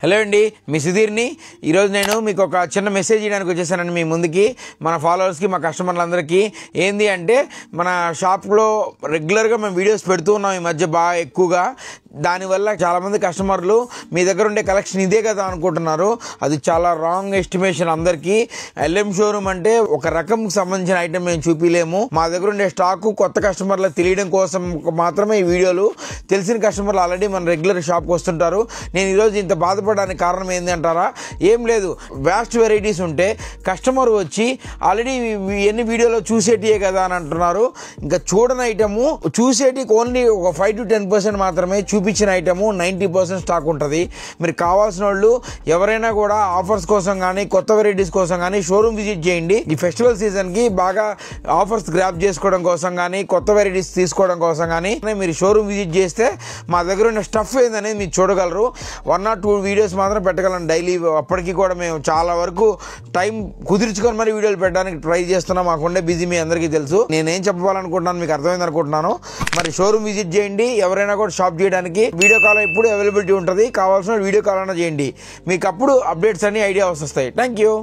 Hello అండి, మీ సుధీర్ని. ఈరోజు నేను మీకు ఒక చిన్న మెసేజ్ ఇవ్వడానికి వచ్చేసానండి మీ ముందుకి, మన ఫాలోవర్స్కి, మా కస్టమర్లందరికీ. ఏంది అంటే, మన షాప్లో రెగ్యులర్గా మేము వీడియోస్ పెడుతూ ఉన్నాం ఈ మధ్య బాగా ఎక్కువగా. దానివల్ల చాలామంది కస్టమర్లు మీ దగ్గర ఉండే కలెక్షన్ ఇదే కదా అనుకుంటున్నారు. అది చాలా రాంగ్ ఎస్టిమేషన్ అందరికీ. ఎల్ఎం షోరూమ్ అంటే ఒక రకంకి సంబంధించిన ఐటమ్ మేము చూపించలేము. మా దగ్గర ఉండే స్టాకు కొత్త కస్టమర్లకు తెలియడం కోసం మాత్రమే ఈ వీడియోలు. తెలిసిన కస్టమర్లు ఆల్రెడీ మన రెగ్యులర్ షాప్కి వస్తుంటారు. నేను ఈరోజు ఇంత బాధపడడానికి కారణం ఏంది అంటారా? ఏం లేదు, వ్యాస్ట్ వెరైటీస్ ఉంటే కస్టమర్ వచ్చి ఆల్రెడీ ఎన్ని వీడియోలో చూసేటియే కదా అని అంటున్నారు. ఇంకా చూడని ఐటము చూసేటికి ఓన్లీ ఒక 5 to 10% మాత్రమే, చూపించిన ఐటము 90% స్టాక్ ఉంటుంది. మీరు కావాల్సిన వాళ్ళు ఎవరైనా కూడా ఆఫర్స్ కోసం కానీ కొత్త వెరైటీస్ కోసం కానీ షోరూమ్ విజిట్ చేయండి. ఈ ఫెస్టివల్ సీజన్కి బాగా ఆఫర్స్ గ్రాప్ చేసుకోవడం కోసం కానీ కొత్త వెరైటీస్ తీసుకోవడం కోసం కానీ మీరు షోరూమ్ విజిట్ చేస్తే మా దగ్గర ఉన్న స్టఫ్ ఏందనేది మీరు చూడగలరు. 1 or 2 వీడియోస్ మాత్రం పెట్టగలను డైలీ. అప్పటికి కూడా మేము చాలా వరకు టైం కుదిర్చుకొని మరి వీడియోలు పెట్టడానికి ట్రై చేస్తున్నాం. మాకుండే బిజీ మీ అందరికీ తెలుసు. నేనేం చెప్పాలనుకుంటున్నాను మీకు అర్థమైంది అనుకుంటున్నాను. మరి షోరూమ్ విజిట్ చేయండి. ఎవరైనా కూడా షాప్ చేయడానికి వీడియో కాల్ ఎప్పుడు అవైలబిలిటీ ఉంటుంది. కావాల్సిన వీడియో కాల్ అయినా చేయండి. మీకు అప్పుడు అప్డేట్స్ అన్ని ఐడియా వస్తాయి. Thank you.